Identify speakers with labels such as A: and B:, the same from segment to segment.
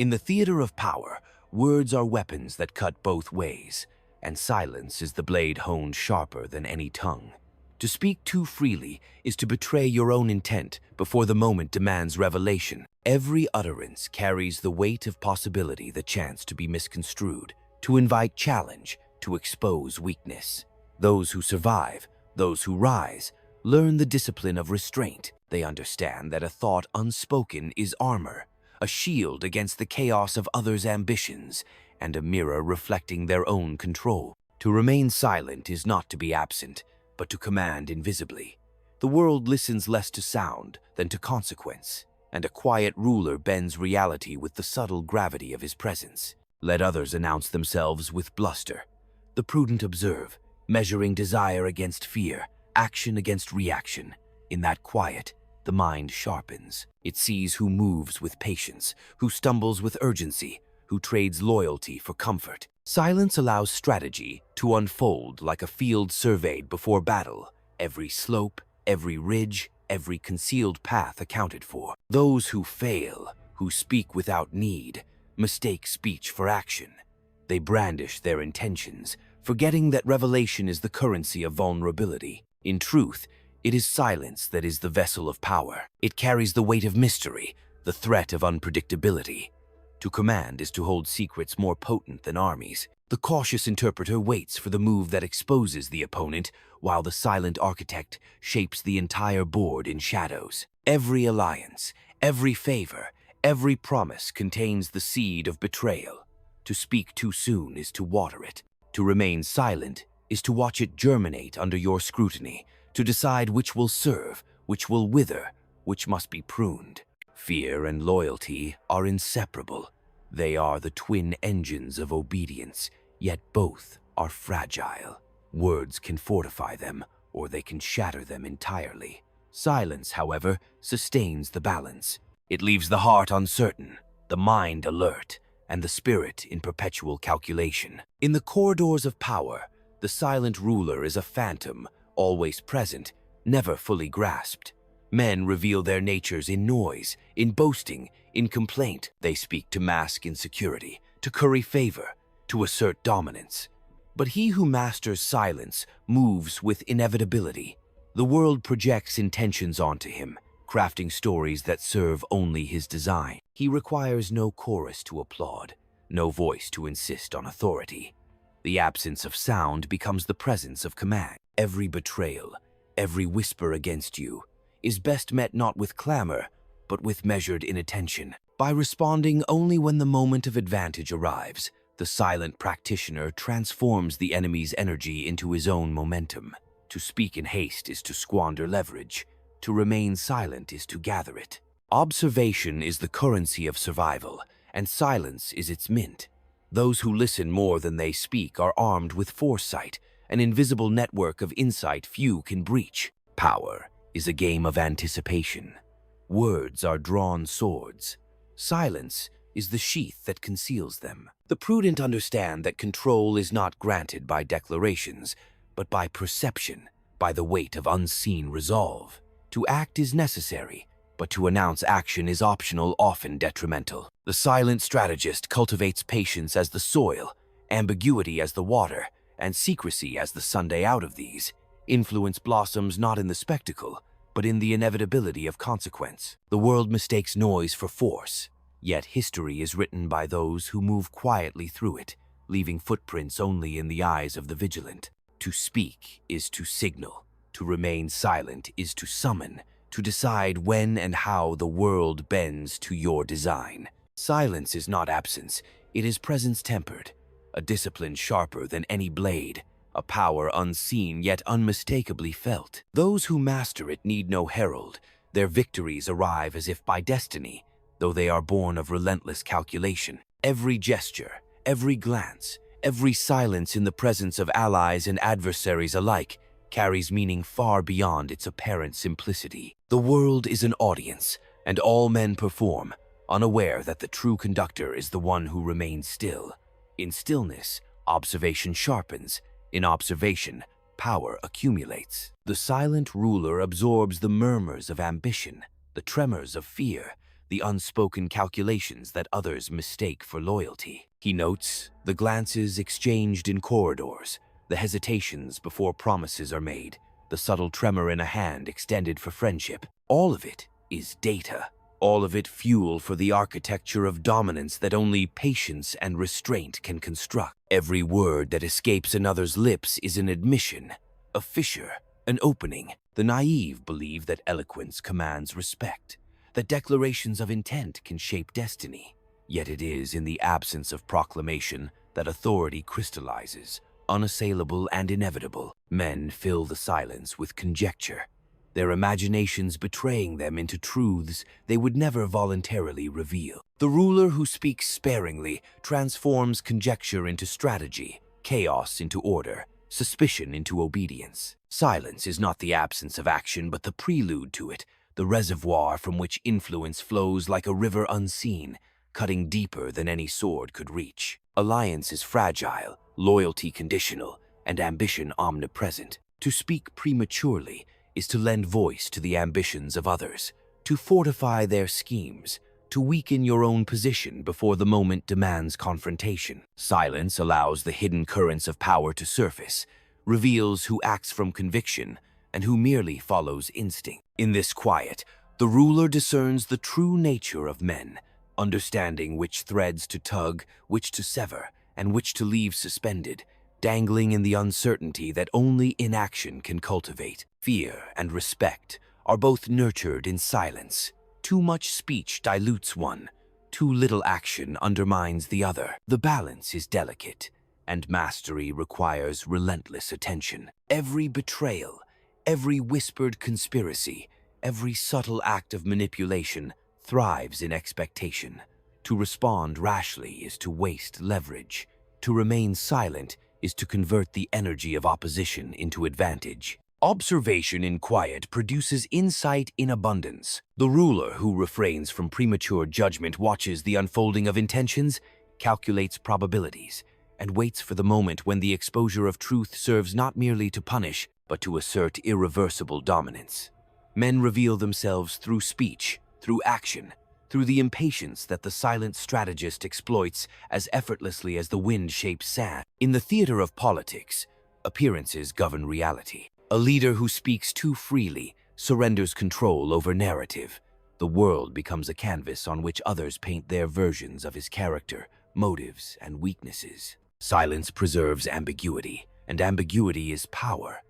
A: In the theater of power, words are weapons that cut both ways, and silence is the blade honed sharper than any tongue. To speak too freely is to betray your own intent before the moment demands revelation. Every utterance carries the weight of possibility that chance to be misconstrued, to invite challenge, to expose weakness. Those who survive, those who rise, learn the discipline of restraint. They understand that a thought unspoken is armor, a shield against the chaos of others' ambitions, and a mirror reflecting their own control. To remain silent is not to be absent, but to command invisibly. The world listens less to sound than to consequence, and a quiet ruler bends reality with the subtle gravity of his presence. Let others announce themselves with bluster. The prudent observe, measuring desire against fear, action against reaction. In that quiet, the mind sharpens. It sees who moves with patience, who stumbles with urgency, who trades loyalty for comfort. Silence allows strategy to unfold like a field surveyed before battle, every slope, every ridge, every concealed path accounted for. Those who fail, who speak without need, mistake speech for action. They brandish their intentions, forgetting that revelation is the currency of vulnerability. In truth, it is silence that is the vessel of power. It carries the weight of mystery, the threat of unpredictability. To command is to hold secrets more potent than armies. The cautious interpreter waits for the move that exposes the opponent, while the silent architect shapes the entire board in shadows. Every alliance, every favor, every promise contains the seed of betrayal. To speak too soon is to water it. To remain silent is to watch it germinate under your scrutiny, to decide which will serve, which will wither, which must be pruned. Fear and loyalty are inseparable. They are the twin engines of obedience, yet both are fragile. Words can fortify them, or they can shatter them entirely. Silence, however, sustains the balance. It leaves the heart uncertain, the mind alert, and the spirit in perpetual calculation. In the corridors of power, the silent ruler is a phantom, always present, never fully grasped. Men reveal their natures in noise, in boasting, in complaint. They speak to mask insecurity, to curry favor, to assert dominance. But he who masters silence moves with inevitability. The world projects intentions onto him, crafting stories that serve only his design. He requires no chorus to applaud, no voice to insist on authority. The absence of sound becomes the presence of command. Every betrayal, every whisper against you, is best met not with clamor, but with measured inattention. By responding only when the moment of advantage arrives, the silent practitioner transforms the enemy's energy into his own momentum. To speak in haste is to squander leverage. To remain silent is to gather it. Observation is the currency of survival, and silence is its mint. Those who listen more than they speak are armed with foresight, an invisible network of insight few can breach. Power is a game of anticipation. Words are drawn swords. Silence is the sheath that conceals them. The prudent understand that control is not granted by declarations, but by perception, by the weight of unseen resolve. To act is necessary, but to announce action is optional, often detrimental. The silent strategist cultivates patience as the soil, ambiguity as the water, and secrecy as the Sunday out of these. Influence blossoms not in the spectacle, but in the inevitability of consequence. The world mistakes noise for force, yet history is written by those who move quietly through it, leaving footprints only in the eyes of the vigilant. To speak is to signal. To remain silent is to summon, to decide when and how the world bends to your design. Silence is not absence, it is presence tempered, a discipline sharper than any blade, a power unseen yet unmistakably felt. Those who master it need no herald. Their victories arrive as if by destiny, though they are born of relentless calculation. Every gesture, every glance, every silence in the presence of allies and adversaries alike carries meaning far beyond its apparent simplicity. The world is an audience, and all men perform, unaware that the true conductor is the one who remains still. In stillness, observation sharpens. In observation, power accumulates. The silent ruler absorbs the murmurs of ambition, the tremors of fear, the unspoken calculations that others mistake for loyalty. He notes the glances exchanged in corridors, the hesitations before promises are made, the subtle tremor in a hand extended for friendship. All of it is data. All of it fuel for the architecture of dominance that only patience and restraint can construct. Every word that escapes another's lips is an admission, a fissure, an opening. The naive believe that eloquence commands respect, that declarations of intent can shape destiny. Yet it is in the absence of proclamation that authority crystallizes, unassailable and inevitable. Men fill the silence with conjecture, their imaginations betraying them into truths they would never voluntarily reveal. The ruler who speaks sparingly transforms conjecture into strategy, chaos into order, suspicion into obedience. Silence is not the absence of action, but the prelude to it, the reservoir from which influence flows like a river unseen, cutting deeper than any sword could reach. Alliance is fragile, loyalty conditional, and ambition omnipresent. To speak prematurely is to lend voice to the ambitions of others, to fortify their schemes, to weaken your own position before the moment demands confrontation. Silence allows the hidden currents of power to surface, reveals who acts from conviction and who merely follows instinct. In this quiet, the ruler discerns the true nature of men, understanding which threads to tug, which to sever, and which to leave suspended, dangling in the uncertainty that only inaction can cultivate. Fear and respect are both nurtured in silence. Too much speech dilutes one, too little action undermines the other. The balance is delicate, and mastery requires relentless attention. Every betrayal, every whispered conspiracy, every subtle act of manipulation thrives in expectation. To respond rashly is to waste leverage. To remain silent is to convert the energy of opposition into advantage. Observation in quiet produces insight in abundance. The ruler who refrains from premature judgment watches the unfolding of intentions, calculates probabilities, and waits for the moment when the exposure of truth serves not merely to punish, but to assert irreversible dominance. Men reveal themselves through speech, through action, through the impatience that the silent strategist exploits as effortlessly as the wind shapes sand. In the theater of politics, appearances govern reality. A leader who speaks too freely surrenders control over narrative. The world becomes a canvas on which others paint their versions of his character, motives, and weaknesses. Silence preserves ambiguity, and ambiguity is power.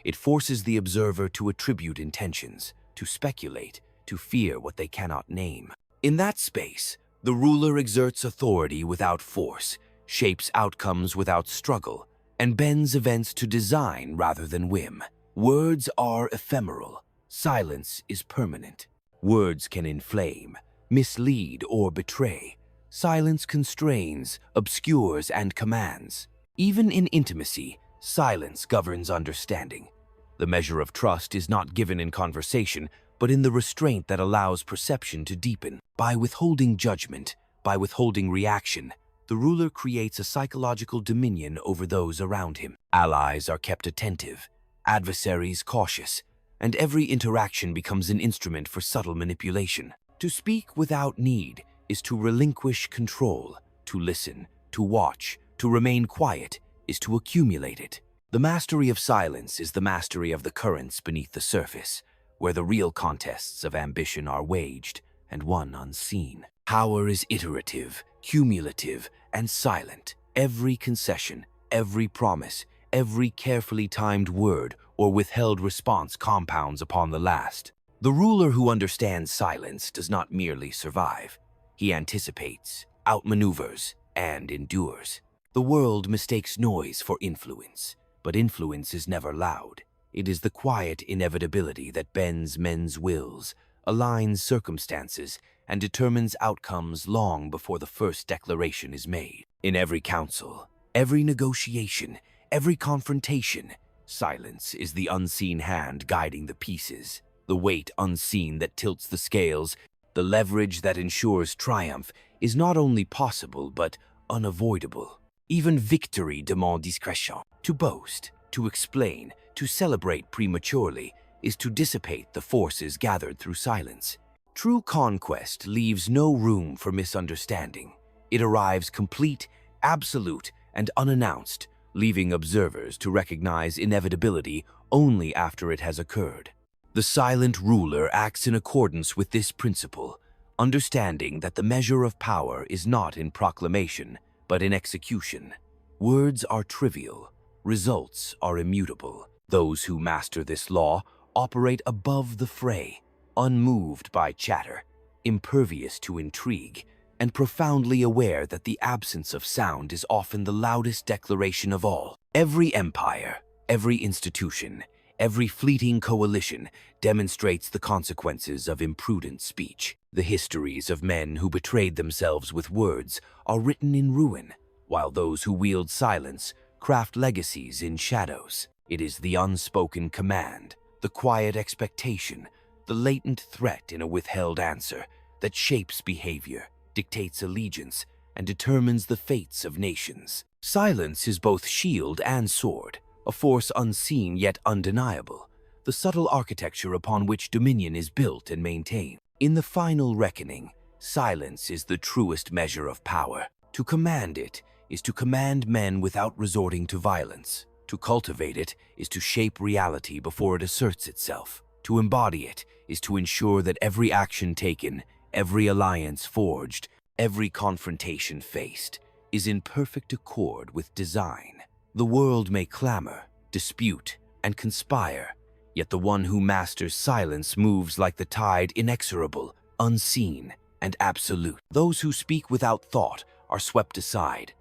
A: It forces the observer to attribute intentions, to speculate, to fear what they cannot name. In that space, the ruler exerts authority without force, shapes outcomes without struggle, and bends events to design rather than whim. Words are ephemeral. Silence is permanent. Words can inflame, mislead, or betray. Silence constrains, obscures, and commands. Even in intimacy, silence governs understanding. The measure of trust is not given in conversation, but in the restraint that allows perception to deepen. By withholding judgment, by withholding reaction, the ruler creates a psychological dominion over those around him. Allies are kept attentive, adversaries cautious, and every interaction becomes an instrument for subtle manipulation. To speak without need is to relinquish control. To listen, to watch, to remain quiet is to accumulate it. The mastery of silence is the mastery of the currents beneath the surface, where the real contests of ambition are waged and won unseen. Power is iterative, cumulative, and silent. Every concession, every promise, every carefully timed word or withheld response compounds upon the last. The ruler who understands silence does not merely survive. He anticipates, outmaneuvers, and endures. The world mistakes noise for influence, but influence is never loud. It is the quiet inevitability that bends men's wills, aligns circumstances, and determines outcomes long before the first declaration is made. In every council, every negotiation, every confrontation, silence is the unseen hand guiding the pieces, the weight unseen that tilts the scales. The leverage that ensures triumph is not only possible but unavoidable. Even victory demands discrétion. To boast, to explain, to celebrate prematurely is to dissipate the forces gathered through silence. True conquest leaves no room for misunderstanding. It arrives complete, absolute, and unannounced, leaving observers to recognize inevitability only after it has occurred. The silent ruler acts in accordance with this principle, understanding that the measure of power is not in proclamation, but in execution. Words are trivial, results are immutable. Those who master this law operate above the fray, unmoved by chatter, impervious to intrigue, and profoundly aware that the absence of sound is often the loudest declaration of all. Every empire, every institution, every fleeting coalition demonstrates the consequences of imprudent speech. The histories of men who betrayed themselves with words are written in ruin, while those who wield silence craft legacies in shadows. It is the unspoken command, the quiet expectation, the latent threat in a withheld answer that shapes behavior, dictates allegiance, and determines the fates of nations. Silence is both shield and sword, a force unseen yet undeniable, the subtle architecture upon which dominion is built and maintained. In the final reckoning, silence is the truest measure of power. To command it is to command men without resorting to violence. To cultivate it is to shape reality before it asserts itself. To embody it is to ensure that every action taken, every alliance forged, every confrontation faced, is in perfect accord with design. The world may clamor, dispute, and conspire, yet the one who masters silence moves like the tide, inexorable, unseen, and absolute. Those who speak without thought are swept aside.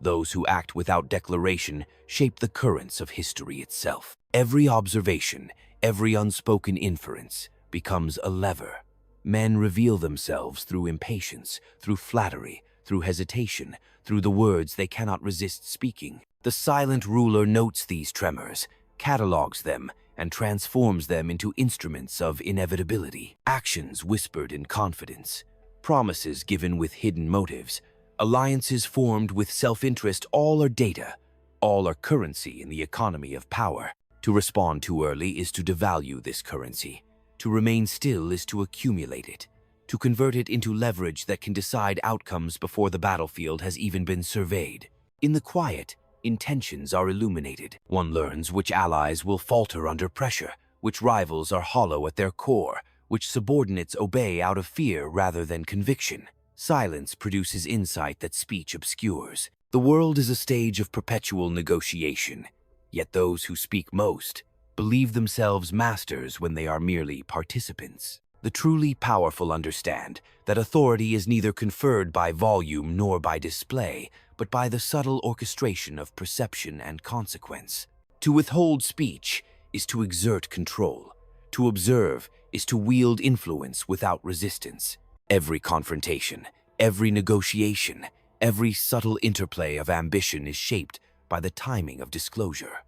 A: Those who act without declaration shape the currents of history itself. Every observation, every unspoken inference becomes a lever. Men reveal themselves through impatience, through flattery, through hesitation, through the words they cannot resist speaking. The silent ruler notes these tremors, catalogs them, and transforms them into instruments of inevitability. Actions whispered in confidence, promises given with hidden motives, alliances formed with self-interest, all are data, all are currency in the economy of power. To respond too early is to devalue this currency. To remain still is to accumulate it, to convert it into leverage that can decide outcomes before the battlefield has even been surveyed. In the quiet, intentions are illuminated. One learns which allies will falter under pressure, which rivals are hollow at their core, which subordinates obey out of fear rather than conviction. Silence produces insight that speech obscures. The world is a stage of perpetual negotiation, yet those who speak most believe themselves masters when they are merely participants. The truly powerful understand that authority is neither conferred by volume nor by display, but by the subtle orchestration of perception and consequence. To withhold speech is to exert control. To observe is to wield influence without resistance. Every confrontation, every negotiation, every subtle interplay of ambition is shaped by the timing of disclosure.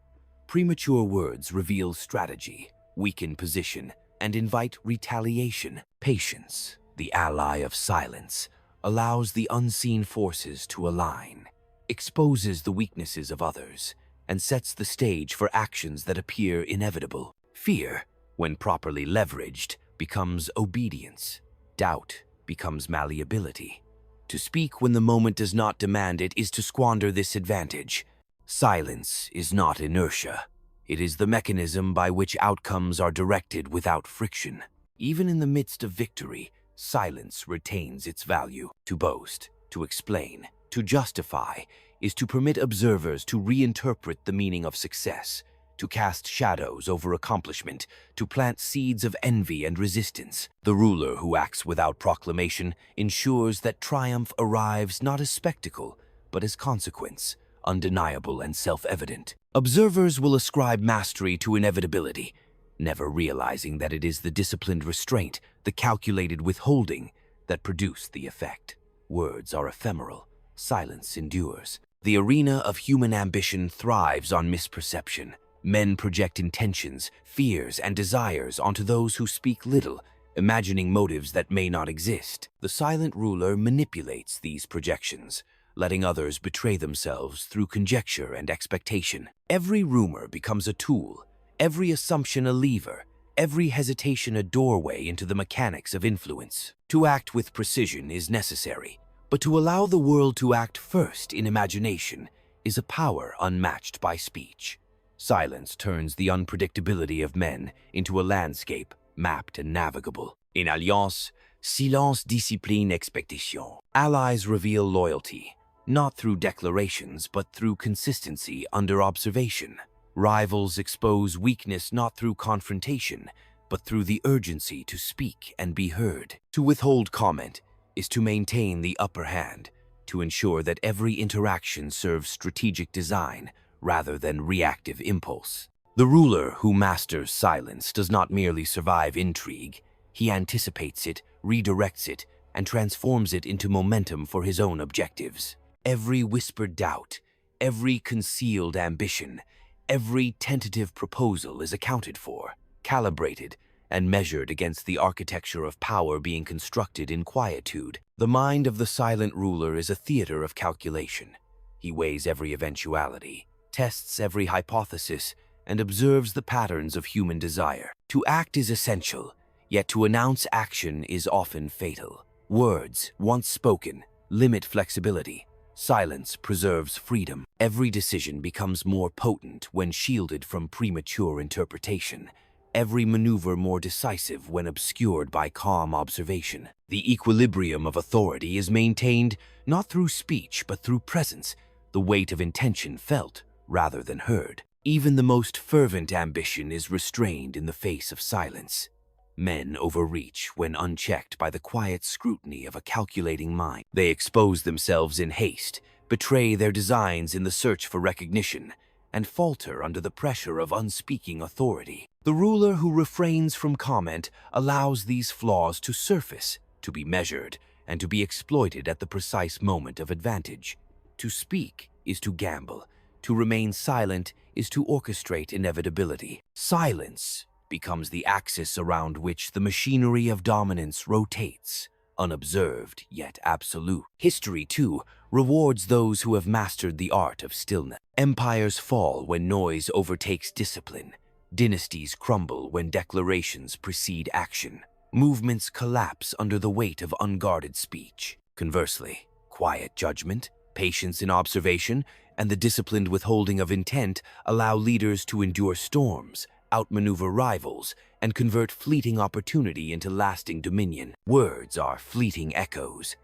A: Premature words reveal strategy, weaken position, and invite retaliation. Patience, the ally of silence, allows the unseen forces to align, exposes the weaknesses of others, and sets the stage for actions that appear inevitable. Fear, when properly leveraged, becomes obedience. Doubt becomes malleability. To speak when the moment does not demand it is to squander this advantage. Silence is not inertia. It is the mechanism by which outcomes are directed without friction. Even in the midst of victory, silence retains its value. To boast, to explain, to justify, is to permit observers to reinterpret the meaning of success, to cast shadows over accomplishment, to plant seeds of envy and resistance. The ruler who acts without proclamation ensures that triumph arrives not as spectacle, but as consequence, undeniable and self-evident. Observers will ascribe mastery to inevitability, never realizing that it is the disciplined restraint, the calculated withholding, that produce the effect. Words are ephemeral, silence endures. The arena of human ambition thrives on misperception. Men project intentions, fears, and desires onto those who speak little, imagining motives that may not exist. The silent ruler manipulates these projections, letting others betray themselves through conjecture and expectation. Every rumor becomes a tool, every assumption a lever, every hesitation a doorway into the mechanics of influence. To act with precision is necessary, but to allow the world to act first in imagination is a power unmatched by speech. Silence turns the unpredictability of men into a landscape mapped and navigable. In Alliance, silence, discipline, expectation. Allies reveal loyalty, not through declarations but through consistency under observation. Rivals expose weakness not through confrontation, but through the urgency to speak and be heard. To withhold comment is to maintain the upper hand, to ensure that every interaction serves strategic design rather than reactive impulse. The ruler who masters silence does not merely survive intrigue, he anticipates it, redirects it, and transforms it into momentum for his own objectives. Every whispered doubt, every concealed ambition, every tentative proposal is accounted for, calibrated, and measured against the architecture of power being constructed in quietude. The mind of the silent ruler is a theater of calculation. He weighs every eventuality, tests every hypothesis, and observes the patterns of human desire. To act is essential, yet to announce action is often fatal. Words, once spoken, limit flexibility. Silence preserves freedom. Every decision becomes more potent when shielded from premature interpretation. Every maneuver more decisive when obscured by calm observation. The equilibrium of authority is maintained not through speech but through presence, the weight of intention felt rather than heard. Even the most fervent ambition is restrained in the face of silence. Men overreach when unchecked by the quiet scrutiny of a calculating mind. They expose themselves in haste, betray their designs in the search for recognition, and falter under the pressure of unspeaking authority. The ruler who refrains from comment allows these flaws to surface, to be measured, and to be exploited at the precise moment of advantage. To speak is to gamble. To remain silent is to orchestrate inevitability. Silence becomes the axis around which the machinery of dominance rotates, unobserved yet absolute. History, too, rewards those who have mastered the art of stillness. Empires fall when noise overtakes discipline. Dynasties crumble when declarations precede action. Movements collapse under the weight of unguarded speech. Conversely, quiet judgment, patience in observation, and the disciplined withholding of intent allow leaders to endure storms, outmaneuver rivals, and convert fleeting opportunity into lasting dominion. Words are fleeting echoes.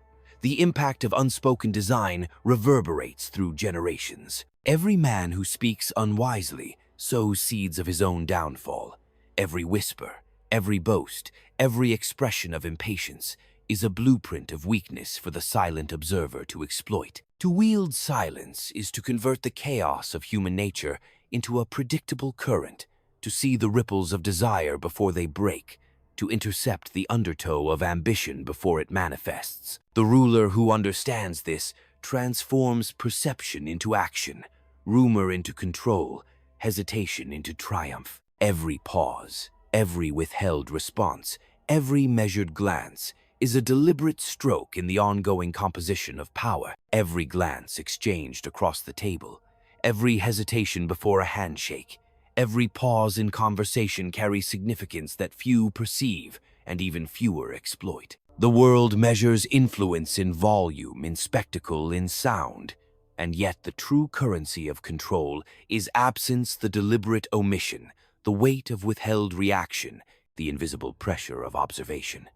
A: The impact of unspoken design reverberates through generations. Every man who speaks unwisely sows seeds of his own downfall. Every whisper, every boast, every expression of impatience is a blueprint of weakness for the silent observer to exploit. To wield silence is to convert the chaos of human nature into a predictable current, to see the ripples of desire before they break, to intercept the undertow of ambition before it manifests. The ruler who understands this transforms perception into action, rumor into control, hesitation into triumph. Every pause, every withheld response, every measured glance is a deliberate stroke in the ongoing composition of power. Every glance exchanged across the table, every hesitation before a handshake, every pause in conversation carries significance that few perceive and even fewer exploit. The world measures influence in volume, in spectacle, in sound, and yet the true currency of control is absence, the deliberate omission, the weight of withheld reaction, the invisible pressure of observation.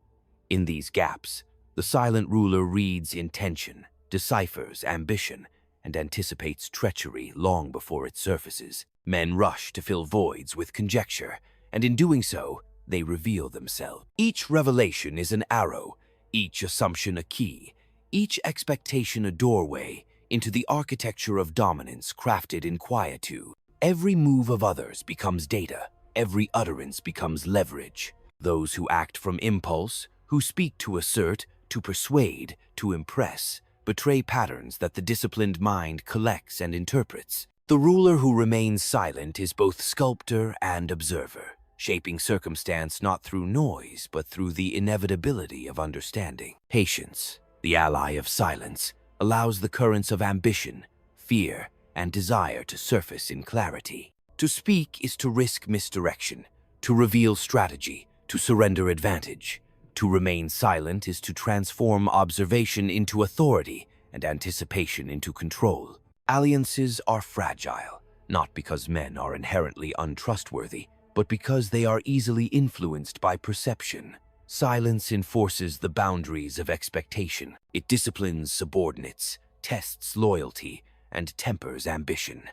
A: In these gaps, the silent ruler reads intention, deciphers ambition, and anticipates treachery long before it surfaces. Men rush to fill voids with conjecture, and in doing so, they reveal themselves. Each revelation is an arrow, each assumption a key, each expectation a doorway into the architecture of dominance crafted in quietude. Every move of others becomes data, every utterance becomes leverage. Those who act from impulse, who speak to assert, to persuade, to impress, betray patterns that the disciplined mind collects and interprets. The ruler who remains silent is both sculptor and observer, shaping circumstance not through noise but through the inevitability of understanding. Patience, the ally of silence, allows the currents of ambition, fear, and desire to surface in clarity. To speak is to risk misdirection, to reveal strategy, to surrender advantage. To remain silent is to transform observation into authority and anticipation into control. Alliances are fragile, not because men are inherently untrustworthy, but because they are easily influenced by perception. Silence enforces the boundaries of expectation. It disciplines subordinates, tests loyalty, and tempers ambition.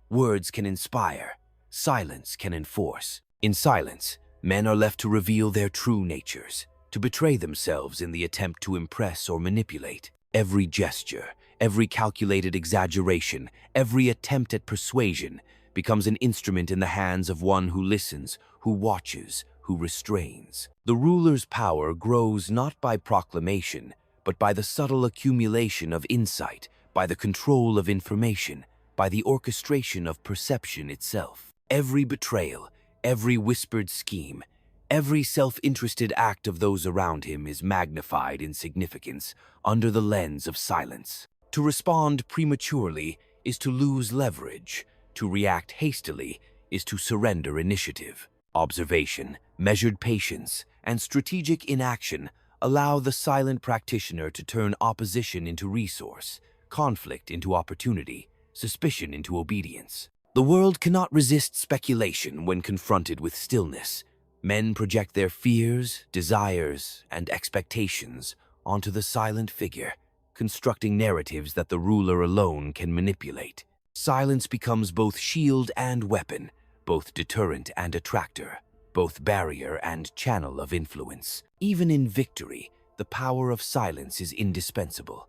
A: Words can inspire, silence can enforce. In silence, men are left to reveal their true natures, to betray themselves in the attempt to impress or manipulate. Every gesture, every calculated exaggeration, every attempt at persuasion becomes an instrument in the hands of one who listens, who watches, who restrains. The ruler's power grows not by proclamation, but by the subtle accumulation of insight, by the control of information, by the orchestration of perception itself. Every betrayal, every whispered scheme, every self-interested act of those around him is magnified in significance under the lens of silence. To respond prematurely is to lose leverage. To react hastily is to surrender initiative. Observation, measured patience, and strategic inaction allow the silent practitioner to turn opposition into resource, conflict into opportunity, suspicion into obedience. The world cannot resist speculation when confronted with stillness. Men project their fears, desires, and expectations onto the silent figure, constructing narratives that the ruler alone can manipulate. Silence becomes both shield and weapon, both deterrent and attractor, both barrier and channel of influence. Even in victory, the power of silence is indispensable.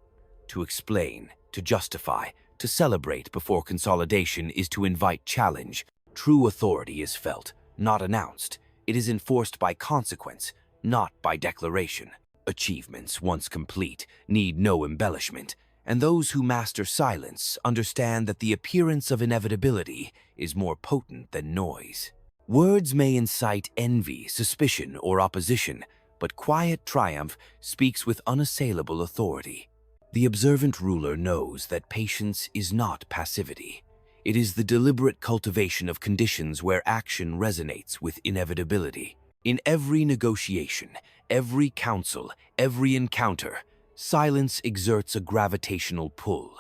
A: To explain, to justify, to celebrate before consolidation is to invite challenge. True authority is felt, not announced. It is enforced by consequence, not by declaration. Achievements, once complete, need no embellishment, and those who master silence understand that the appearance of inevitability is more potent than noise. Words may incite envy, suspicion, or opposition, but quiet triumph speaks with unassailable authority. The observant ruler knows that patience is not passivity. It is the deliberate cultivation of conditions where action resonates with inevitability. In every negotiation, every counsel, every encounter, silence exerts a gravitational pull.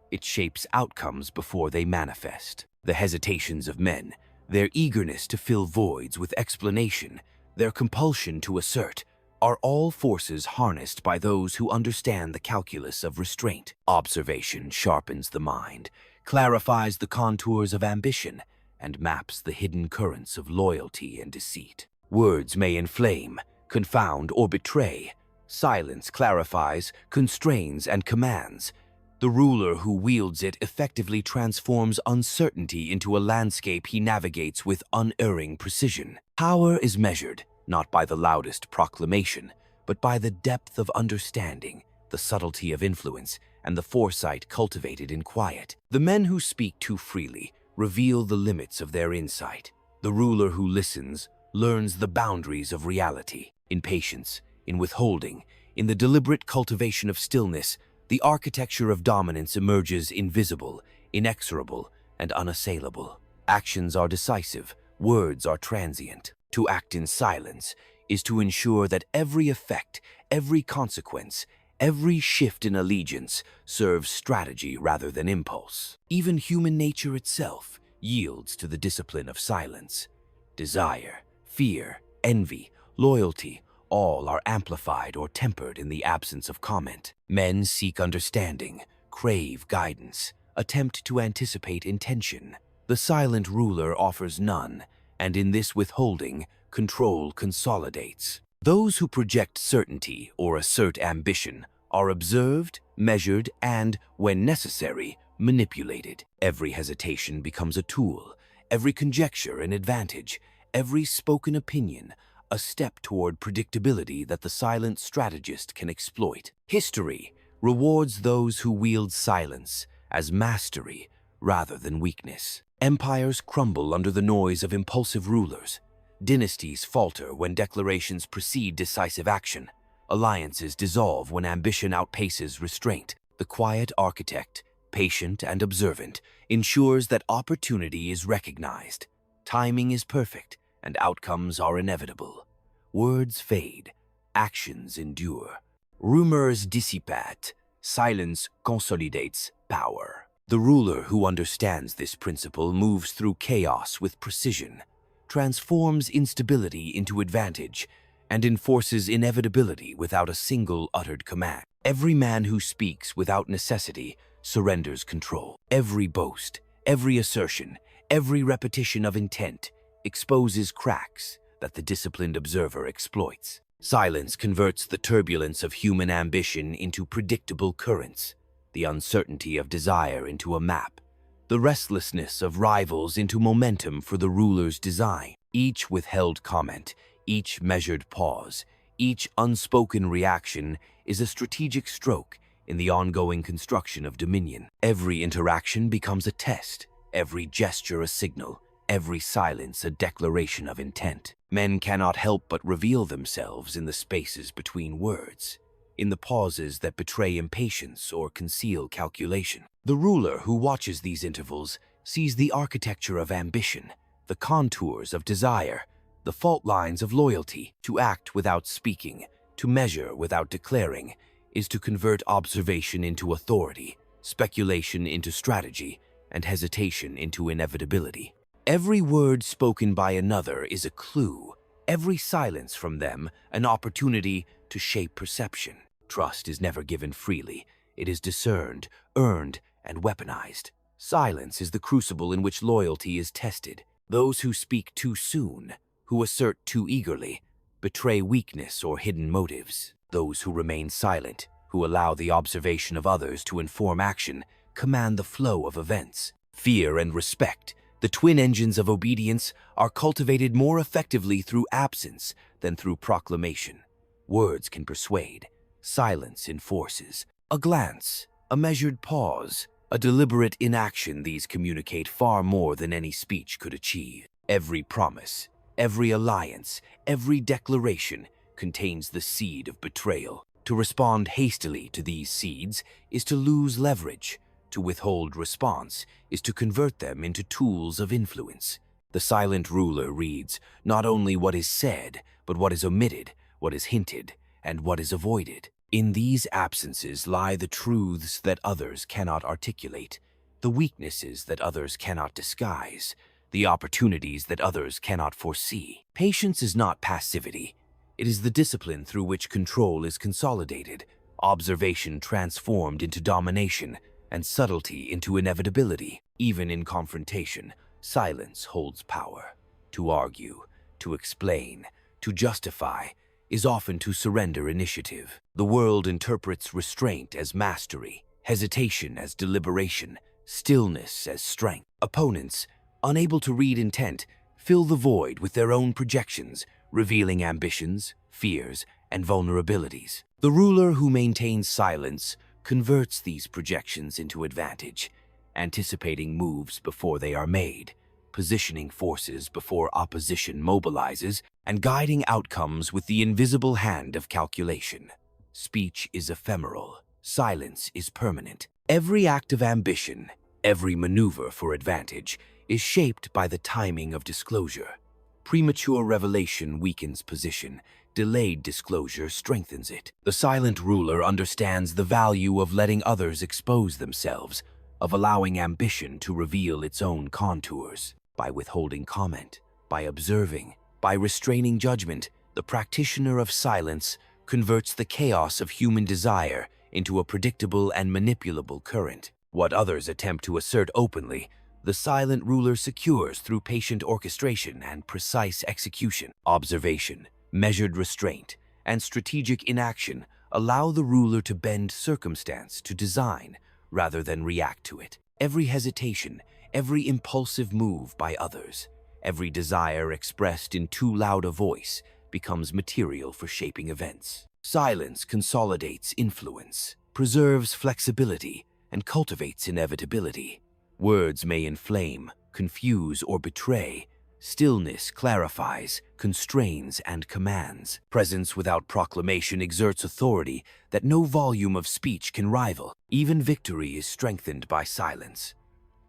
A: It shapes outcomes before they manifest. The hesitations of men, their eagerness to fill voids with explanation, their compulsion to assert, are all forces harnessed by those who understand the calculus of restraint. Observation sharpens the mind, clarifies the contours of ambition, and maps the hidden currents of loyalty and deceit. Words may inflame, confound, or betray. Silence clarifies, constrains, and commands. The ruler who wields it effectively transforms uncertainty into a landscape he navigates with unerring precision. Power is measured, not by the loudest proclamation, but by the depth of understanding, the subtlety of influence, and the foresight cultivated in quiet. The men who speak too freely reveal the limits of their insight. The ruler who listens learns the boundaries of reality. In patience, in withholding, in the deliberate cultivation of stillness, the architecture of dominance emerges invisible, inexorable, and unassailable. Actions are decisive, words are transient. To act in silence is to ensure that every effect, every consequence, every shift in allegiance serves strategy rather than impulse. Even human nature itself yields to the discipline of silence. Desire, fear, envy, loyalty, all are amplified or tempered in the absence of comment. Men seek understanding, crave guidance, attempt to anticipate intention. The silent ruler offers none, and in this withholding, control consolidates. Those who project certainty or assert ambition are observed, measured, and, when necessary, manipulated. Every hesitation becomes a tool, every conjecture an advantage, every spoken opinion a step toward predictability that the silent strategist can exploit. History rewards those who wield silence as mastery rather than weakness. Empires crumble under the noise of impulsive rulers. Dynasties falter when declarations precede decisive action. Alliances dissolve when ambition outpaces restraint. The quiet architect, patient and observant, ensures that opportunity is recognized. Timing is perfect, and outcomes are inevitable. Words fade, actions endure. Rumors dissipate, silence consolidates power. The ruler who understands this principle moves through chaos with precision, transforms instability into advantage, and enforces inevitability without a single uttered command. Every man who speaks without necessity surrenders control. Every boast, every assertion, every repetition of intent exposes cracks that the disciplined observer exploits. Silence converts the turbulence of human ambition into predictable currents, the uncertainty of desire into a map, the restlessness of rivals into momentum for the ruler's design. Each withheld comment, each measured pause, each unspoken reaction is a strategic stroke in the ongoing construction of dominion. Every interaction becomes a test, every gesture a signal, every silence a declaration of intent. Men cannot help but reveal themselves in the spaces between words, in the pauses that betray impatience or conceal calculation. The ruler who watches these intervals sees the architecture of ambition, the contours of desire, the fault lines of loyalty. To act without speaking, to measure without declaring, is to convert observation into authority, speculation into strategy, and hesitation into inevitability. Every word spoken by another is a clue, every silence from them an opportunity to shape perception. Trust is never given freely. It is discerned, earned, and weaponized. Silence is the crucible in which loyalty is tested. Those who speak too soon, who assert too eagerly, betray weakness or hidden motives. Those who remain silent, who allow the observation of others to inform action, command the flow of events. Fear and respect, the twin engines of obedience, are cultivated more effectively through absence than through proclamation. Words can persuade, silence enforces. A glance, a measured pause, a deliberate inaction, these communicate far more than any speech could achieve. Every promise, every alliance, every declaration contains the seed of betrayal. To respond hastily to these seeds is to lose leverage. To withhold response is to convert them into tools of influence. The silent ruler reads not only what is said, but what is omitted, what is hinted, and what is avoided. In these absences lie the truths that others cannot articulate, the weaknesses that others cannot disguise, the opportunities that others cannot foresee. Patience is not passivity. It is the discipline through which control is consolidated, observation transformed into domination, and subtlety into inevitability. Even in confrontation, silence holds power. To argue, to explain, to justify, is often to surrender initiative. The world interprets restraint as mastery, hesitation as deliberation, stillness as strength. Opponents, unable to read intent, fill the void with their own projections, revealing ambitions, fears, and vulnerabilities. The ruler who maintains silence converts these projections into advantage, anticipating moves before they are made, positioning forces before opposition mobilizes, and guiding outcomes with the invisible hand of calculation. Speech is ephemeral, silence is permanent. Every act of ambition, every maneuver for advantage, is shaped by the timing of disclosure. Premature revelation weakens position, delayed disclosure strengthens it. The silent ruler understands the value of letting others expose themselves, of allowing ambition to reveal its own contours. By withholding comment, by observing, by restraining judgment, the practitioner of silence converts the chaos of human desire into a predictable and manipulable current. What others attempt to assert openly, the silent ruler secures through patient orchestration and precise execution. Observation, measured restraint, and strategic inaction allow the ruler to bend circumstance to design rather than react to it. Every hesitation, every impulsive move by others, every desire expressed in too loud a voice becomes material for shaping events. Silence consolidates influence, preserves flexibility, and cultivates inevitability. Words may inflame, confuse, or betray. Stillness clarifies, constrains, and commands. Presence without proclamation exerts authority that no volume of speech can rival. Even victory is strengthened by silence.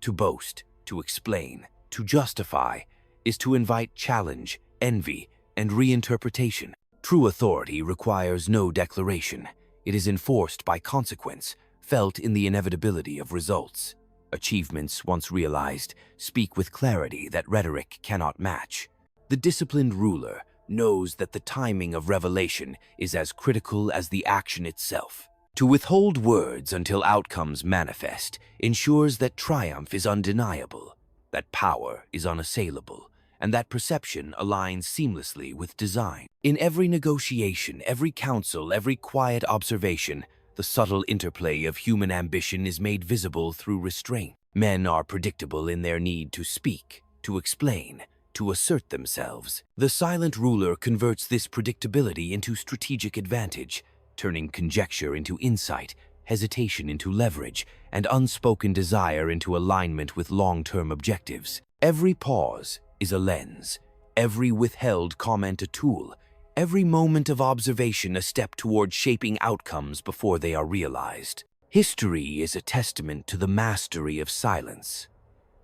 A: To boast, to explain, to justify is to invite challenge envy, and reinterpretation. True authority requires no declaration. It is enforced by consequence, felt in the inevitability of results. Achievements, once realized, speak with clarity that rhetoric cannot match. The disciplined ruler knows that the timing of revelation is as critical as the action itself. To withhold words until outcomes manifest ensures that triumph is undeniable, that power is unassailable, and that perception aligns seamlessly with design. In every negotiation, every counsel, every quiet observation, the subtle interplay of human ambition is made visible through restraint. Men are predictable in their need to speak, to explain, to assert themselves. The silent ruler converts this predictability into strategic advantage, turning conjecture into insight, hesitation into leverage, and unspoken desire into alignment with long-term objectives. Every pause is a lens, every withheld comment a tool, every moment of observation a step toward shaping outcomes before they are realized. History is a testament to the mastery of silence.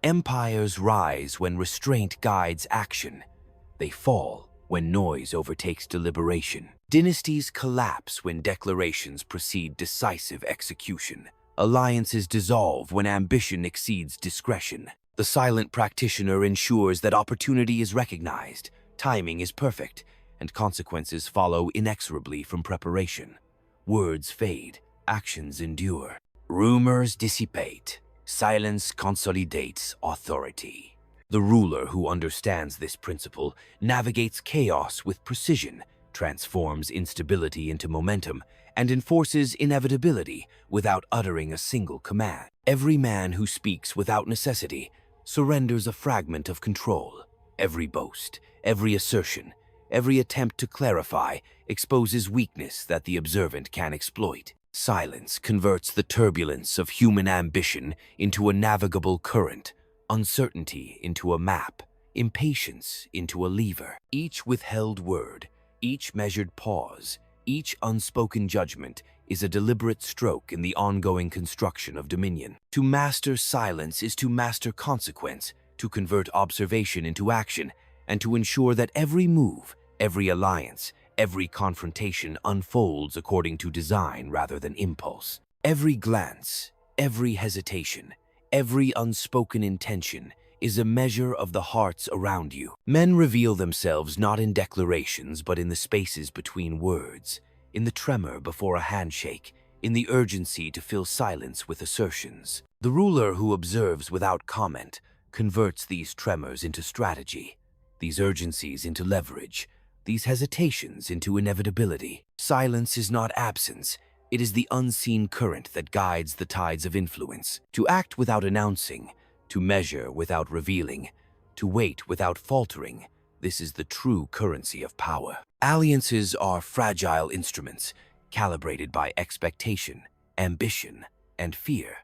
A: Empires rise when restraint guides action. They fall when noise overtakes deliberation. Dynasties collapse when declarations precede decisive execution. Alliances dissolve when ambition exceeds discretion. The silent practitioner ensures that opportunity is recognized, timing is perfect, and consequences follow inexorably from preparation. Words fade, actions endure. Rumors dissipate. Silence consolidates authority. The ruler who understands this principle navigates chaos with precision, transforms instability into momentum, and enforces inevitability without uttering a single command. Every man who speaks without necessity surrenders a fragment of control. Every boast, every assertion, every attempt to clarify exposes weakness that the observant can exploit. Silence converts the turbulence of human ambition into a navigable current, uncertainty into a map, impatience into a lever. Each withheld word, each measured pause, each unspoken judgment is a deliberate stroke in the ongoing construction of dominion. To master silence is to master consequence, to convert observation into action, and to ensure that every move, every alliance, every confrontation unfolds according to design rather than impulse. Every glance, every hesitation, every unspoken intention is a measure of the hearts around you. Men reveal themselves not in declarations but in the spaces between words, in the tremor before a handshake, in the urgency to fill silence with assertions. The ruler who observes without comment converts these tremors into strategy, these urgencies into leverage, these hesitations into inevitability. Silence is not absence, it is the unseen current that guides the tides of influence. To act without announcing, to measure without revealing, to wait without faltering, this is the true currency of power. Alliances are fragile instruments, calibrated by expectation, ambition, and fear.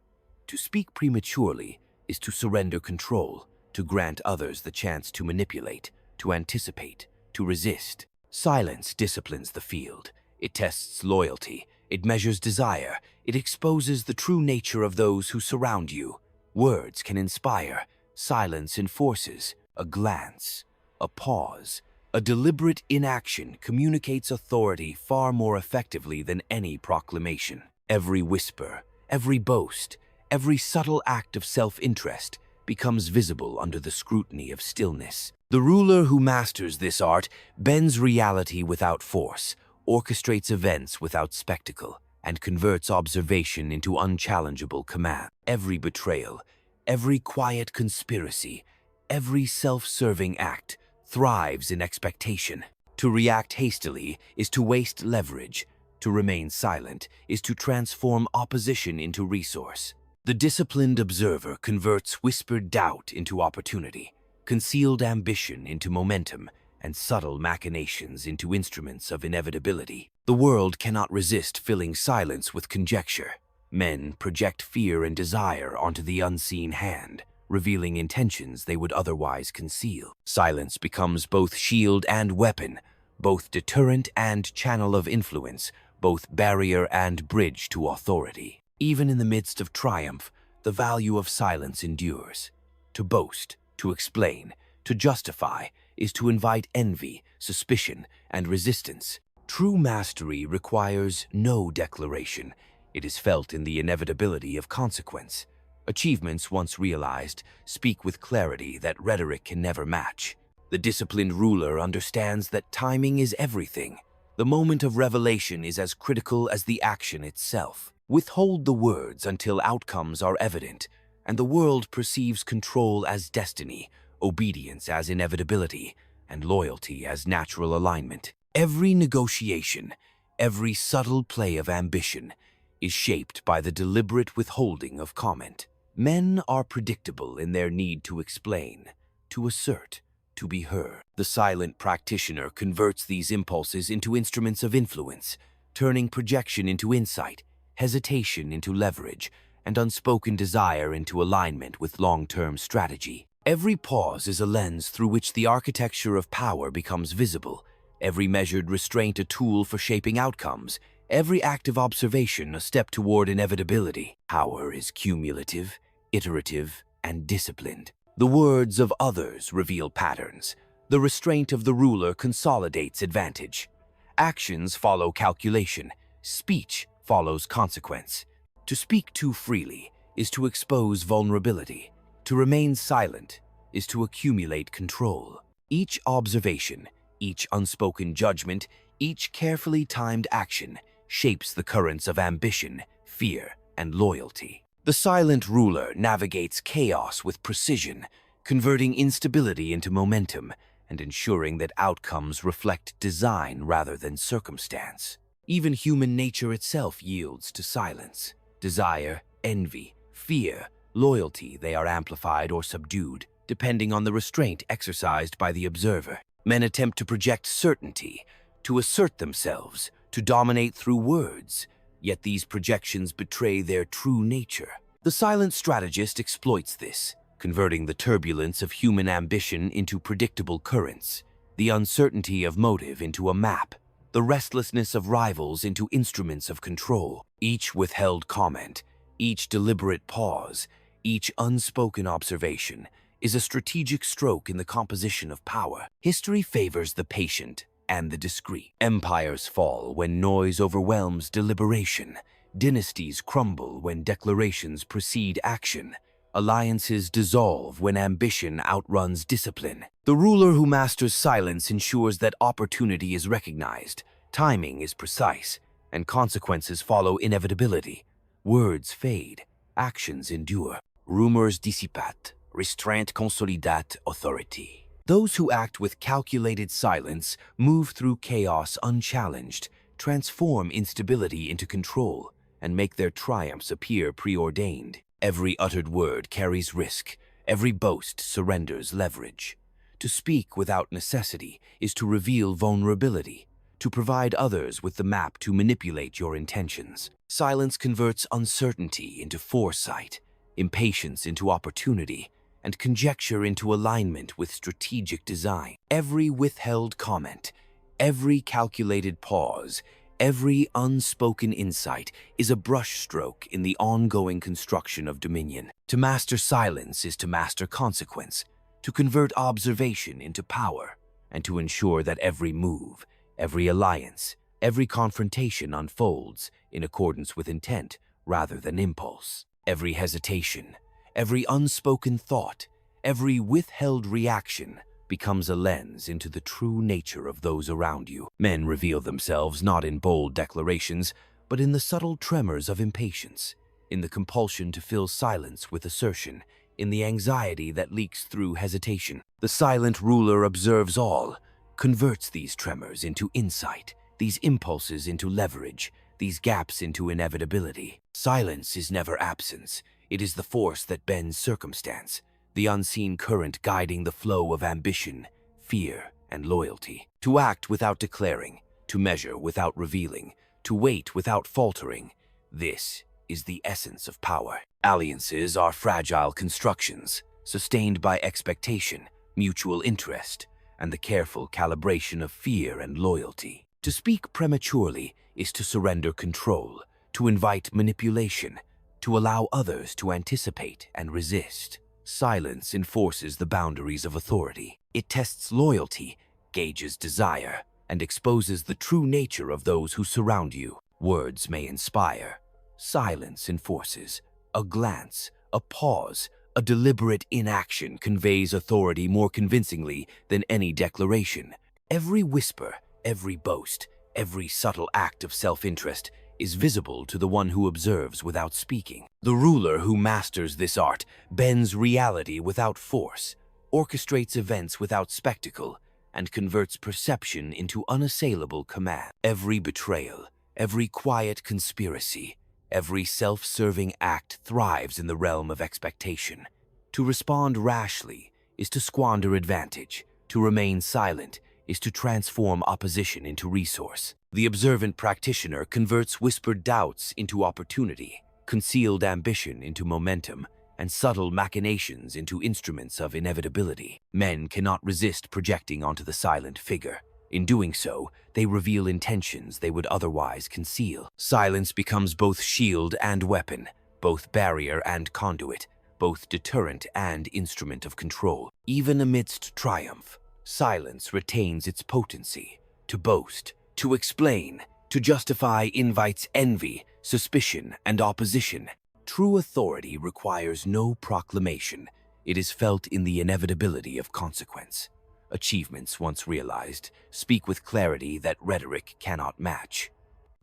A: To speak prematurely is to surrender control, to grant others the chance to manipulate, to anticipate, to resist. Silence disciplines the field. It tests loyalty. It measures desire. It exposes the true nature of those who surround you. Words can inspire. Silence enforces. A glance, a pause, a deliberate inaction communicates authority far more effectively than any proclamation. Every whisper, every boast, every subtle act of self-interest becomes visible under the scrutiny of stillness. The ruler who masters this art bends reality without force, orchestrates events without spectacle, and converts observation into unchallengeable command. Every betrayal, every quiet conspiracy, every self-serving act thrives in expectation. To react hastily is to waste leverage. To remain silent is to transform opposition into resource. The disciplined observer converts whispered doubt into opportunity, concealed ambition into momentum, and subtle machinations into instruments of inevitability. The world cannot resist filling silence with conjecture. Men project fear and desire onto the unseen hand, revealing intentions they would otherwise conceal. Silence becomes both shield and weapon, both deterrent and channel of influence, both barrier and bridge to authority. Even in the midst of triumph, the value of silence endures. To boast, to explain, to justify is to invite envy, suspicion, and resistance. True mastery requires no declaration. It is felt in the inevitability of consequence. Achievements once realized speak with clarity that rhetoric can never match. The disciplined ruler understands that timing is everything. The moment of revelation is as critical as the action itself. Withhold the words until outcomes are evident, and the world perceives control as destiny, obedience as inevitability, and loyalty as natural alignment. Every negotiation, every subtle play of ambition, is shaped by the deliberate withholding of comment. Men are predictable in their need to explain, to assert, to be heard. The silent practitioner converts these impulses into instruments of influence, turning projection into insight, hesitation into leverage, and unspoken desire into alignment with long-term strategy. Every pause is a lens through which the architecture of power becomes visible, every measured restraint a tool for shaping outcomes, every active observation a step toward inevitability. Power is cumulative, iterative, and disciplined. The words of others reveal patterns. The restraint of the ruler consolidates advantage. Actions follow calculation. Speech follows consequence. To speak too freely is to expose vulnerability. To remain silent is to accumulate control. Each observation, each unspoken judgment, each carefully timed action shapes the currents of ambition, fear, and loyalty. The silent ruler navigates chaos with precision, converting instability into momentum and ensuring that outcomes reflect design rather than circumstance. Even human nature itself yields to silence. Desire, envy, fear, loyalty, they are amplified or subdued, depending on the restraint exercised by the observer. Men attempt to project certainty, to assert themselves, to dominate through words, yet these projections betray their true nature. The silent strategist exploits this, converting the turbulence of human ambition into predictable currents, the uncertainty of motive into a map, the restlessness of rivals into instruments of control. Each withheld comment, each deliberate pause, each unspoken observation is a strategic stroke in the composition of power. History favors the patient and the discreet. Empires fall when noise overwhelms deliberation. Dynasties crumble when declarations precede action. Alliances dissolve when ambition outruns discipline. The ruler who masters silence ensures that opportunity is recognized, timing is precise, and consequences follow inevitability. Words fade, actions endure. Rumors dissipate, restraint consolidate authority. Those who act with calculated silence move through chaos unchallenged, transform instability into control, and make their triumphs appear preordained. Every uttered word carries risk. Every boast surrenders leverage. To speak without necessity is to reveal vulnerability, to provide others with the map to manipulate your intentions. Silence converts uncertainty into foresight, impatience into opportunity, and conjecture into alignment with strategic design. Every withheld comment, every calculated pause, every unspoken insight is a brushstroke in the ongoing construction of dominion. To master silence is to master consequence, to convert observation into power, and to ensure that every move, every alliance, every confrontation unfolds in accordance with intent rather than impulse. Every hesitation, every unspoken thought, every withheld reaction becomes a lens into the true nature of those around you. Men reveal themselves not in bold declarations, but in the subtle tremors of impatience, in the compulsion to fill silence with assertion, in the anxiety that leaks through hesitation. The silent ruler observes all, converts these tremors into insight, these impulses into leverage, these gaps into inevitability. Silence is never absence. It is the force that bends circumstance, the unseen current guiding the flow of ambition, fear, and loyalty. To act without declaring, to measure without revealing, to wait without faltering, this is the essence of power. Alliances are fragile constructions, sustained by expectation, mutual interest, and the careful calibration of fear and loyalty. To speak prematurely is to surrender control, to invite manipulation, to allow others to anticipate and resist. Silence enforces the boundaries of authority. It tests loyalty, gauges desire, and exposes the true nature of those who surround you. Words may inspire. Silence enforces. A glance, a pause, a deliberate inaction conveys authority more convincingly than any declaration. Every whisper, every boast, every subtle act of self-interest is visible to the one who observes without speaking. The ruler who masters this art bends reality without force, orchestrates events without spectacle, and converts perception into unassailable command. Every betrayal, every quiet conspiracy, every self-serving act thrives in the realm of expectation. To respond rashly is to squander advantage. To remain silent is to transform opposition into resource. The observant practitioner converts whispered doubts into opportunity, concealed ambition into momentum, and subtle machinations into instruments of inevitability. Men cannot resist projecting onto the silent figure. In doing so, they reveal intentions they would otherwise conceal. Silence becomes both shield and weapon, both barrier and conduit, both deterrent and instrument of control. Even amidst triumph, silence retains its potency. To boast, to explain, to justify invites envy, suspicion, and opposition. True authority requires no proclamation. It is felt in the inevitability of consequence. Achievements once realized speak with clarity that rhetoric cannot match.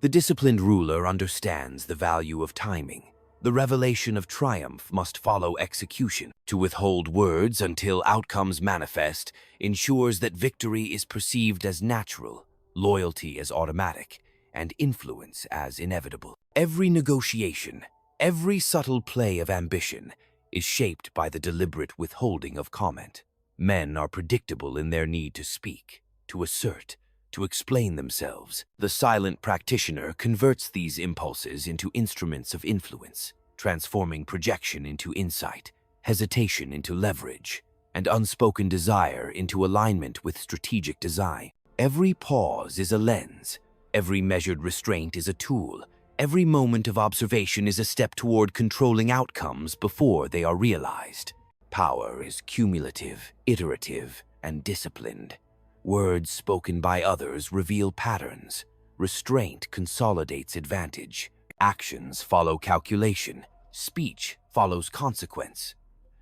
A: The disciplined ruler understands the value of timing. The revelation of triumph must follow execution. To withhold words until outcomes manifest ensures that victory is perceived as natural, loyalty as automatic, and influence as inevitable. Every negotiation, every subtle play of ambition is shaped by the deliberate withholding of comment. Men are predictable in their need to speak, to assert, to explain themselves. The silent practitioner converts these impulses into instruments of influence, transforming projection into insight, hesitation into leverage, and unspoken desire into alignment with strategic design. Every pause is a lens, every measured restraint is a tool, every moment of observation is a step toward controlling outcomes before they are realized. Power is cumulative, iterative, and disciplined. Words spoken by others reveal patterns. Restraint consolidates advantage. Actions follow calculation. Speech follows consequence.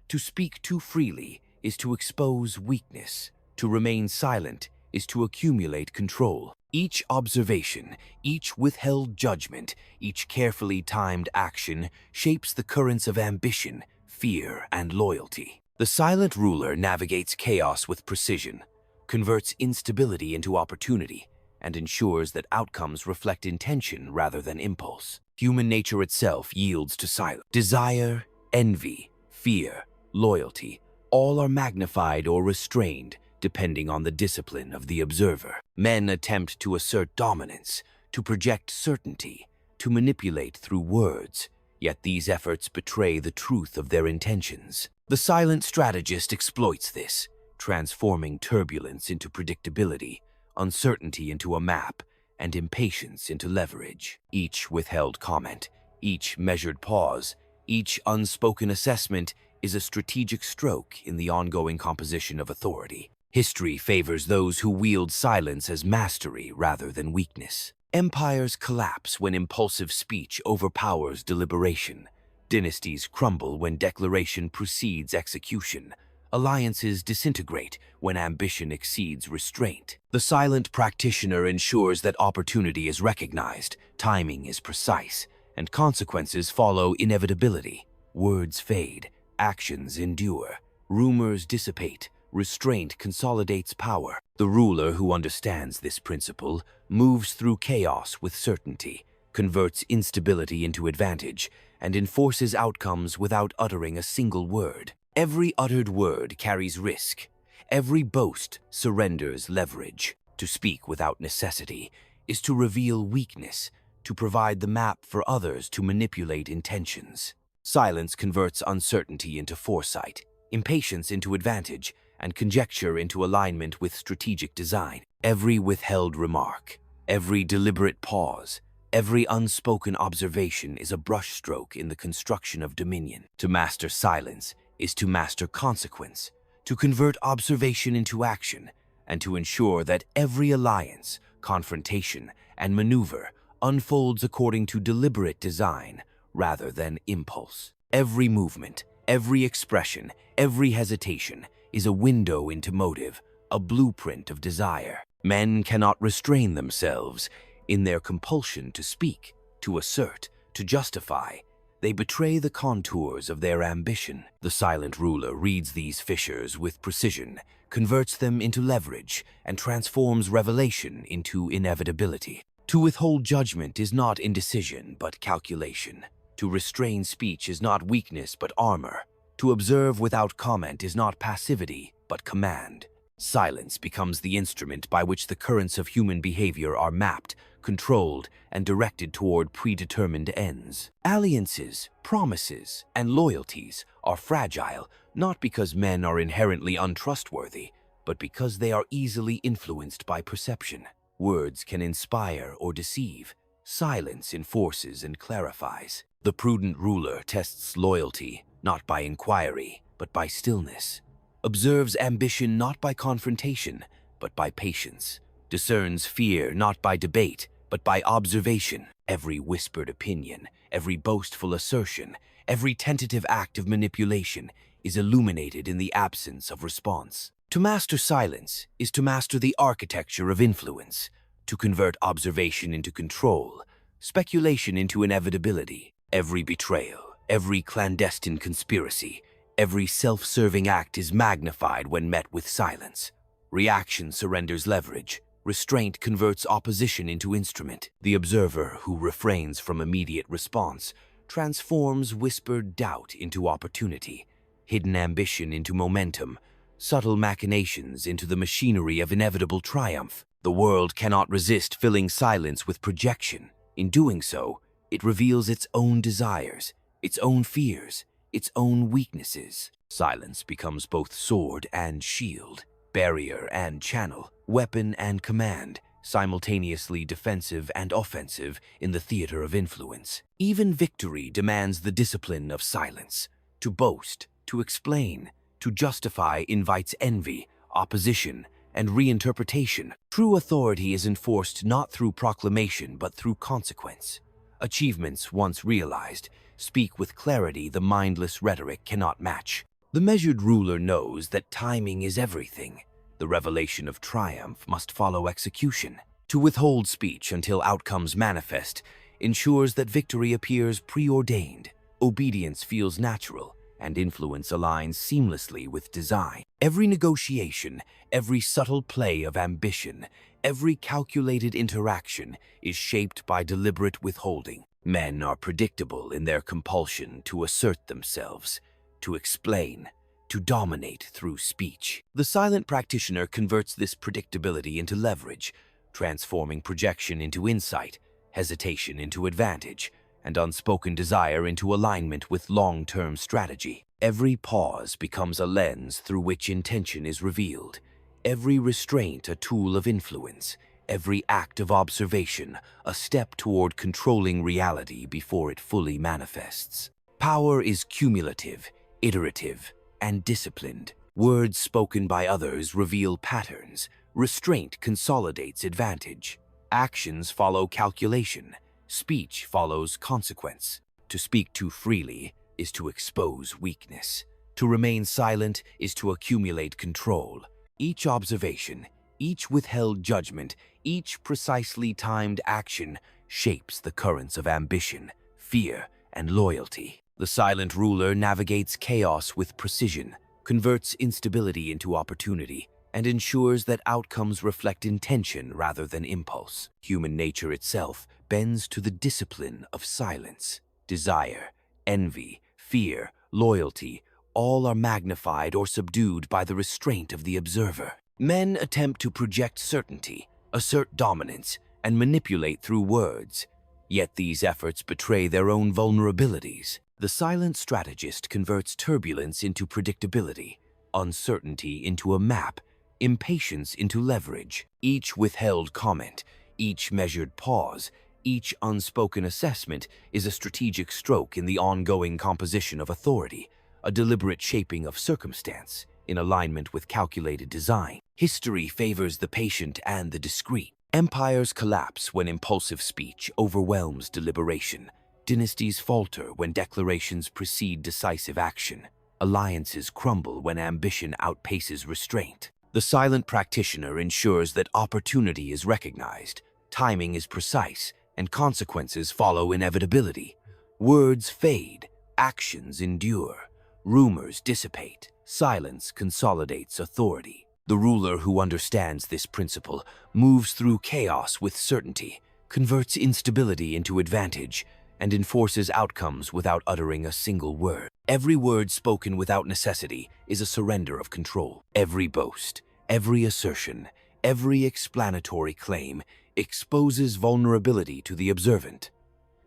A: To speak too freely is to expose weakness. To remain silent is to accumulate control. Each observation, each withheld judgment, each carefully timed action shapes the currents of ambition, fear, and loyalty. The silent ruler navigates chaos with precision, converts instability into opportunity, and ensures that outcomes reflect intention rather than impulse. Human nature itself yields to silence. Desire, envy, fear, loyalty, all are magnified or restrained depending on the discipline of the observer. Men attempt to assert dominance, to project certainty, to manipulate through words, yet these efforts betray the truth of their intentions. The silent strategist exploits this, transforming turbulence into predictability, uncertainty into a map, and impatience into leverage. Each withheld comment, each measured pause, each unspoken assessment is a strategic stroke in the ongoing composition of authority. History favors those who wield silence as mastery rather than weakness. Empires collapse when impulsive speech overpowers deliberation. Dynasties crumble when declaration precedes execution. Alliances disintegrate when ambition exceeds restraint. The silent practitioner ensures that opportunity is recognized, timing is precise, and consequences follow inevitability. Words fade, actions endure, rumors dissipate, restraint consolidates power. The ruler who understands this principle moves through chaos with certainty, converts instability into advantage, and enforces outcomes without uttering a single word. Every uttered word carries risk. Every boast surrenders leverage. To speak without necessity is to reveal weakness, to provide the map for others to manipulate intentions. Silence converts uncertainty into foresight, impatience into advantage, and conjecture into alignment with strategic design. Every withheld remark, every deliberate pause, every unspoken observation is a brushstroke in the construction of dominion. To master silence is to master consequence, to convert observation into action, and to ensure that every alliance, confrontation, and maneuver unfolds according to deliberate design rather than impulse. Every movement, every expression, every hesitation is a window into motive, a blueprint of desire. Men cannot restrain themselves in their compulsion to speak, to assert, to justify. They betray the contours of their ambition. The silent ruler reads these fissures with precision, converts them into leverage, and transforms revelation into inevitability. To withhold judgment is not indecision, but calculation. To restrain speech is not weakness, but armor. To observe without comment is not passivity, but command. Silence becomes the instrument by which the currents of human behavior are mapped, controlled, and directed toward predetermined ends. Alliances, promises, and loyalties are fragile, not because men are inherently untrustworthy, but because they are easily influenced by perception. Words can inspire or deceive. Silence enforces and clarifies. The prudent ruler tests loyalty, not by inquiry, but by stillness. Observes ambition not by confrontation, but by patience. Discerns fear not by debate, but by observation. Every whispered opinion, every boastful assertion, every tentative act of manipulation is illuminated in the absence of response. To master silence is to master the architecture of influence, to convert observation into control, speculation into inevitability. Every betrayal, every clandestine conspiracy, every self-serving act is magnified when met with silence. Reaction surrenders leverage. Restraint converts opposition into instrument. The observer who refrains from immediate response transforms whispered doubt into opportunity, hidden ambition into momentum, subtle machinations into the machinery of inevitable triumph. The world cannot resist filling silence with projection. In doing so, it reveals its own desires, its own fears, its own weaknesses. Silence becomes both sword and shield, barrier and channel, weapon and command, simultaneously defensive and offensive in the theater of influence. Even victory demands the discipline of silence. To boast, to explain, to justify invites envy, opposition, and reinterpretation. True authority is enforced not through proclamation but through consequence. Achievements once realized speak with clarity the mindless rhetoric cannot match. The measured ruler knows that timing is everything. The revelation of triumph must follow execution. To withhold speech until outcomes manifest ensures that victory appears preordained, obedience feels natural, and influence aligns seamlessly with design. Every negotiation, every subtle play of ambition, every calculated interaction is shaped by deliberate withholding. Men are predictable in their compulsion to assert themselves, to explain, to dominate through speech. The silent practitioner converts this predictability into leverage, transforming projection into insight, hesitation into advantage, and unspoken desire into alignment with long-term strategy. Every pause becomes a lens through which intention is revealed, every restraint a tool of influence, every act of observation a step toward controlling reality before it fully manifests. Power is cumulative, iterative, and disciplined. Words spoken by others reveal patterns. Restraint consolidates advantage. Actions follow calculation. Speech follows consequence. To speak too freely is to expose weakness. To remain silent is to accumulate control. Each observation, each withheld judgment, each precisely timed action shapes the currents of ambition, fear, and loyalty. The silent ruler navigates chaos with precision, converts instability into opportunity, and ensures that outcomes reflect intention rather than impulse. Human nature itself bends to the discipline of silence. Desire, envy, fear, loyalty, all are magnified or subdued by the restraint of the observer. Men attempt to project certainty, assert dominance, and manipulate through words. Yet these efforts betray their own vulnerabilities. The silent strategist converts turbulence into predictability, uncertainty into a map, impatience into leverage. Each withheld comment, each measured pause, each unspoken assessment is a strategic stroke in the ongoing composition of authority, a deliberate shaping of circumstance in alignment with calculated design. History favors the patient and the discreet. Empires collapse when impulsive speech overwhelms deliberation. Dynasties falter when declarations precede decisive action. Alliances crumble when ambition outpaces restraint. The silent practitioner ensures that opportunity is recognized, timing is precise, and consequences follow inevitability. Words fade, actions endure, rumors dissipate, silence consolidates authority. The ruler who understands this principle moves through chaos with certainty, converts instability into advantage, and enforces outcomes without uttering a single word. Every word spoken without necessity is a surrender of control. Every boast, every assertion, every explanatory claim exposes vulnerability to the observant.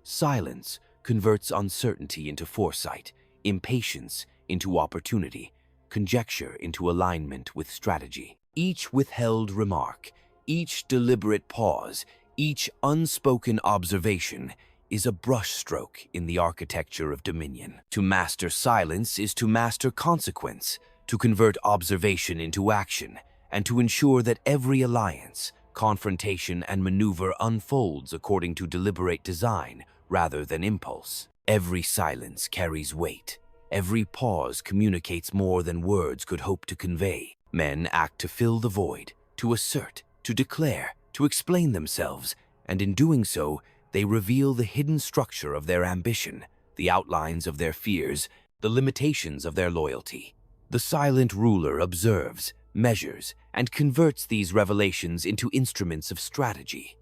A: Silence converts uncertainty into foresight, impatience into opportunity, conjecture into alignment with strategy. Each withheld remark, each deliberate pause, each unspoken observation is a brushstroke in the architecture of dominion. To master silence is to master consequence, to convert observation into action, and to ensure that every alliance, confrontation, and maneuver unfolds according to deliberate design rather than impulse. Every silence carries weight. Every pause communicates more than words could hope to convey. Men act to fill the void, to assert, to declare, to explain themselves, and in doing so, they reveal the hidden structure of their ambition, the outlines of their fears, the limitations of their loyalty. The silent ruler observes, measures, and converts these revelations into instruments of strategy.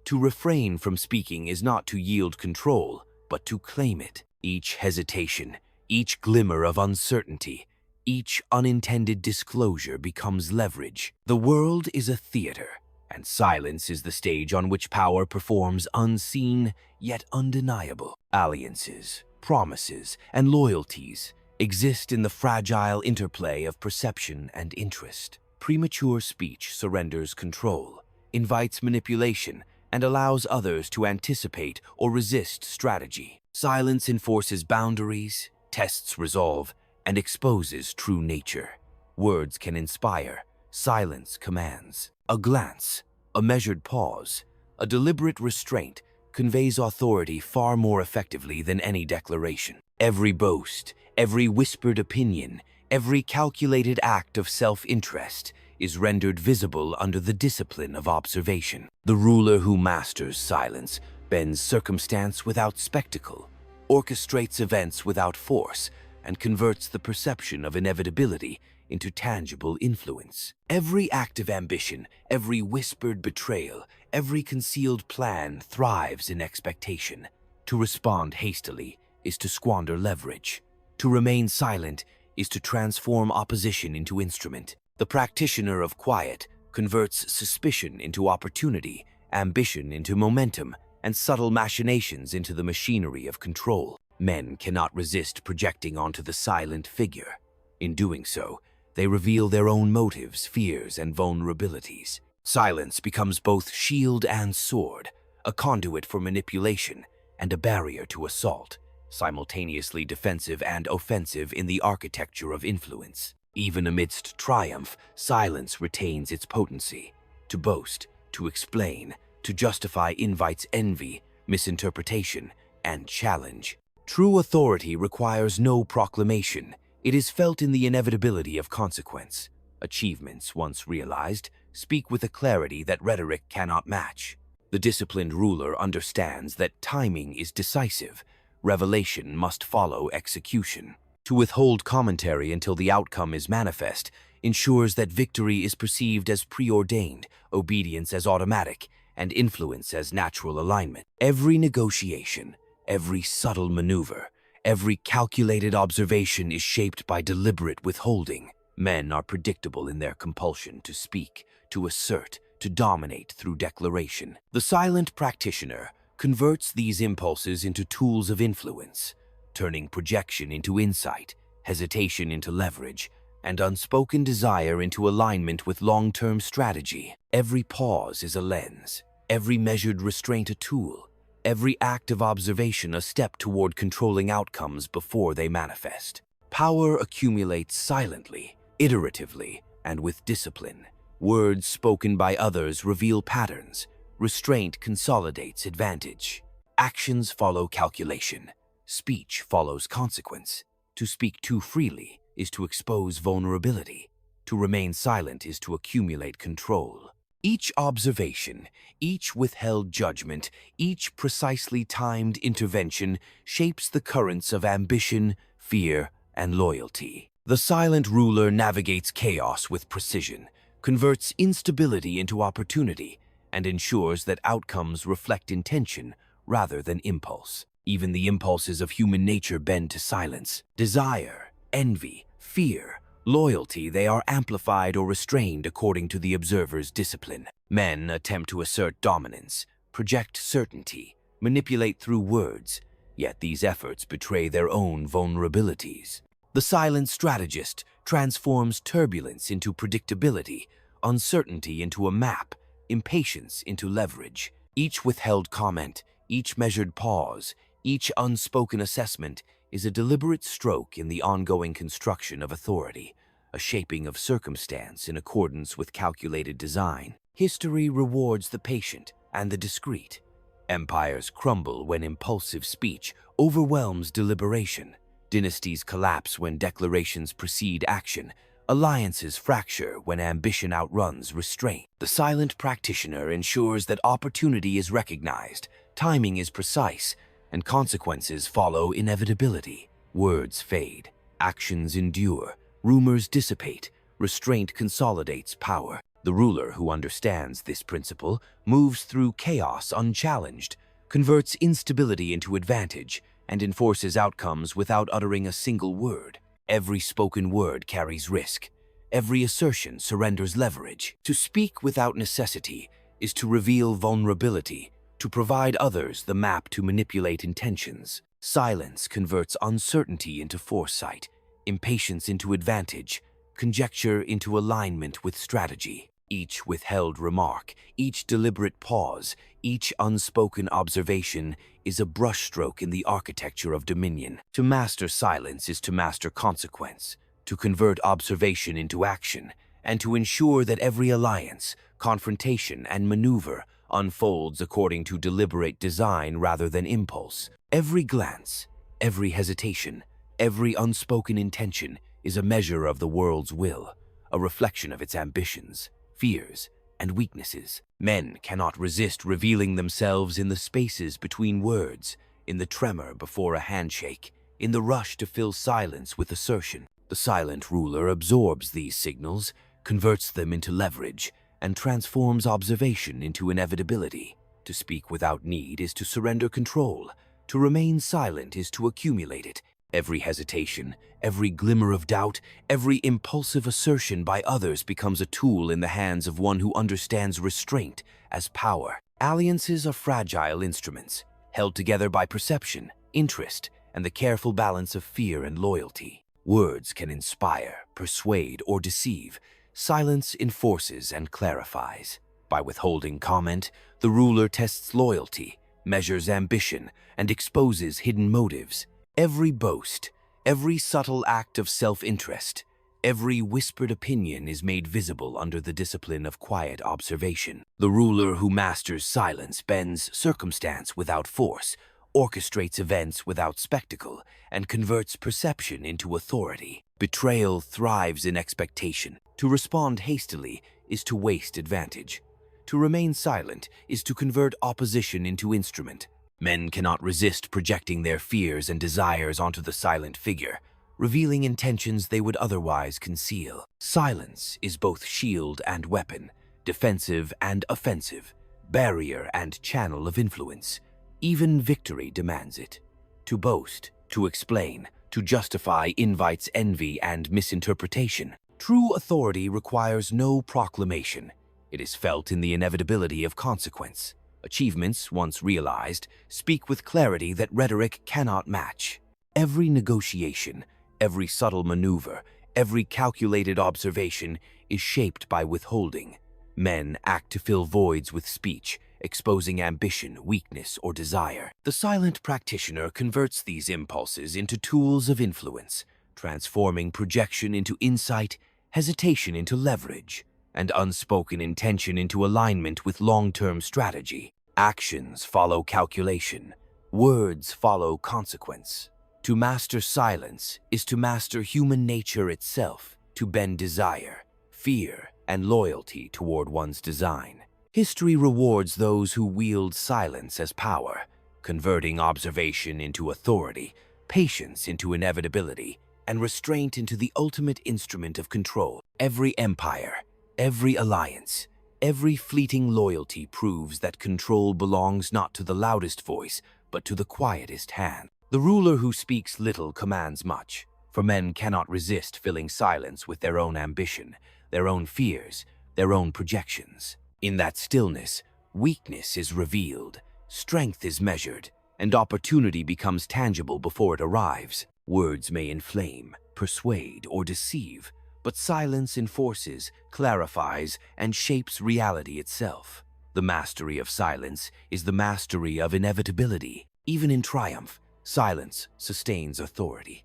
A: To refrain from speaking is not to yield control, but to claim it. Each hesitation, each glimmer of uncertainty, each unintended disclosure becomes leverage. The world is a theater, and silence is the stage on which power performs unseen yet undeniable. Alliances, promises, and loyalties exist in the fragile interplay of perception and interest. Premature speech surrenders control, invites manipulation, and allows others to anticipate or resist strategy. Silence enforces boundaries, tests resolve, and exposes true nature. Words can inspire, silence commands. A glance, a measured pause, a deliberate restraint conveys authority far more effectively than any declaration. Every boast, every whispered opinion, every calculated act of self-interest is rendered visible under the discipline of observation. The ruler who masters silence bends circumstance without spectacle, orchestrates events without force, and converts the perception of inevitability into tangible influence. Every act of ambition, every whispered betrayal, every concealed plan thrives in expectation. To respond hastily is to squander leverage. To remain silent is to transform opposition into instrument. The practitioner of quiet converts suspicion into opportunity, ambition into momentum, and subtle machinations into the machinery of control. Men cannot resist projecting onto the silent figure. In doing so, they reveal their own motives, fears, and vulnerabilities. Silence becomes both shield and sword, a conduit for manipulation and a barrier to assault, simultaneously defensive and offensive in the architecture of influence. Even amidst triumph, silence retains its potency. To boast, to explain, to justify invites envy, misinterpretation, and challenge. True authority requires no proclamation. It is felt in the inevitability of consequence. Achievements, once realized, speak with a clarity that rhetoric cannot match. The disciplined ruler understands that timing is decisive. Revelation must follow execution. To withhold commentary until the outcome is manifest ensures that victory is perceived as preordained, obedience as automatic, and influence as natural alignment. Every negotiation, every subtle maneuver, every calculated observation is shaped by deliberate withholding. Men are predictable in their compulsion to speak, to assert, to dominate through declaration. The silent practitioner converts these impulses into tools of influence, turning projection into insight, hesitation into leverage, and unspoken desire into alignment with long-term strategy. Every pause is a lens, every measured restraint a tool, every act of observation a step toward controlling outcomes before they manifest. Power accumulates silently, iteratively, and with discipline. Words spoken by others reveal patterns. Restraint consolidates advantage. Actions follow calculation. Speech follows consequence. To speak too freely is to expose vulnerability. To remain silent is to accumulate control. Each observation, each withheld judgment, each precisely timed intervention shapes the currents of ambition, fear, and loyalty. The silent ruler navigates chaos with precision, converts instability into opportunity, and ensures that outcomes reflect intention rather than impulse. Even the impulses of human nature bend to silence. Desire, envy, fear, loyalty, they are amplified or restrained according to the observer's discipline. Men attempt to assert dominance, project certainty, manipulate through words, yet these efforts betray their own vulnerabilities. The silent strategist transforms turbulence into predictability, uncertainty into a map, impatience into leverage. Each withheld comment, each measured pause, each unspoken assessment is a deliberate stroke in the ongoing construction of authority, a shaping of circumstance in accordance with calculated design. History rewards the patient and the discreet. Empires crumble when impulsive speech overwhelms deliberation. Dynasties collapse when declarations precede action. Alliances fracture when ambition outruns restraint. The silent practitioner ensures that opportunity is recognized, timing is precise, and consequences follow inevitability. Words fade, actions endure, rumors dissipate, restraint consolidates power. The ruler who understands this principle moves through chaos unchallenged, converts instability into advantage, and enforces outcomes without uttering a single word. Every spoken word carries risk. Every assertion surrenders leverage. To speak without necessity is to reveal vulnerability, to provide others the map to manipulate intentions. Silence converts uncertainty into foresight, impatience into advantage, conjecture into alignment with strategy. Each withheld remark, each deliberate pause, each unspoken observation is a brushstroke in the architecture of dominion. To master silence is to master consequence, to convert observation into action, and to ensure that every alliance, confrontation, and maneuver unfolds according to deliberate design rather than impulse. Every glance, every hesitation, every unspoken intention is a measure of the world's will, a reflection of its ambitions, fears, and weaknesses. Men cannot resist revealing themselves in the spaces between words, in the tremor before a handshake, in the rush to fill silence with assertion. The silent ruler absorbs these signals, converts them into leverage, and transforms observation into inevitability. To speak without need is to surrender control. To remain silent is to accumulate it. Every hesitation, every glimmer of doubt, every impulsive assertion by others becomes a tool in the hands of one who understands restraint as power. Alliances are fragile instruments, held together by perception, interest, and the careful balance of fear and loyalty. Words can inspire, persuade, or deceive. Silence enforces and clarifies. By withholding comment, the ruler tests loyalty, measures ambition, and exposes hidden motives. Every boast, every subtle act of self-interest, every whispered opinion is made visible under the discipline of quiet observation. The ruler who masters silence bends circumstance without force, orchestrates events without spectacle, and converts perception into authority. Betrayal thrives in expectation. To respond hastily is to waste advantage. To remain silent is to convert opposition into instrument. Men cannot resist projecting their fears and desires onto the silent figure, revealing intentions they would otherwise conceal. Silence is both shield and weapon, defensive and offensive, barrier and channel of influence. Even victory demands it. To boast, to explain, to justify invites envy and misinterpretation. True authority requires no proclamation. It is felt in the inevitability of consequence. Achievements, once realized, speak with clarity that rhetoric cannot match. Every negotiation, every subtle maneuver, every calculated observation is shaped by withholding. Men act to fill voids with speech, exposing ambition, weakness, or desire. The silent practitioner converts these impulses into tools of influence, transforming projection into insight, hesitation into leverage, and unspoken intention into alignment with long-term strategy. Actions follow calculation. Words follow consequence. To master silence is to master human nature itself, to bend desire, fear, and loyalty toward one's design. History rewards those who wield silence as power, converting observation into authority, patience into inevitability, and restraint into the ultimate instrument of control. Every empire, every alliance, every fleeting loyalty proves that control belongs not to the loudest voice, but to the quietest hand. The ruler who speaks little commands much, for men cannot resist filling silence with their own ambition, their own fears, their own projections. In that stillness, weakness is revealed, strength is measured, and opportunity becomes tangible before it arrives. Words may inflame, persuade, or deceive, but silence enforces, clarifies, and shapes reality itself. The mastery of silence is the mastery of inevitability. Even in triumph, silence sustains authority.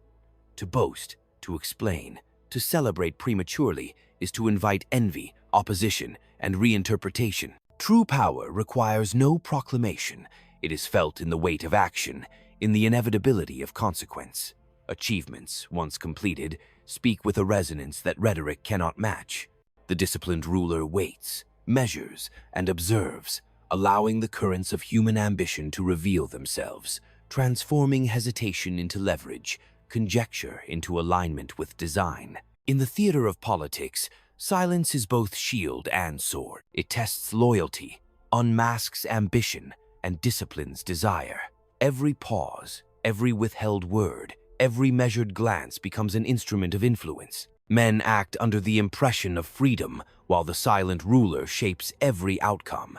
A: To boast, to explain, to celebrate prematurely is to invite envy, opposition, and reinterpretation. True power requires no proclamation. It is felt in the weight of action, in the inevitability of consequence. Achievements, once completed, speak with a resonance that rhetoric cannot match. The disciplined ruler waits, measures, and observes, allowing the currents of human ambition to reveal themselves, transforming hesitation into leverage, conjecture into alignment with design. In the theater of politics, silence is both shield and sword. It tests loyalty, unmasks ambition, and disciplines desire. Every pause, every withheld word, every measured glance becomes an instrument of influence. Men act under the impression of freedom, while the silent ruler shapes every outcome.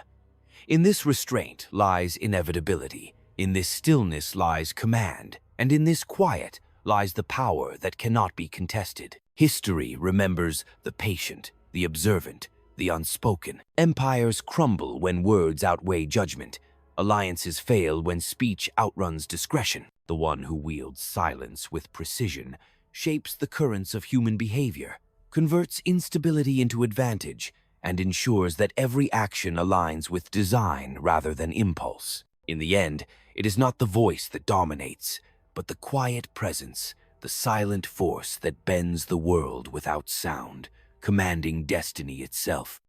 A: In this restraint lies inevitability. In this stillness lies command. And in this quiet lies the power that cannot be contested. History remembers the patient, the observant, the unspoken. Empires crumble when words outweigh judgment. Alliances fail when speech outruns discretion. The one who wields silence with precision shapes the currents of human behavior, converts instability into advantage, and ensures that every action aligns with design rather than impulse. In the end, it is not the voice that dominates, but the quiet presence, the silent force that bends the world without sound, commanding destiny itself.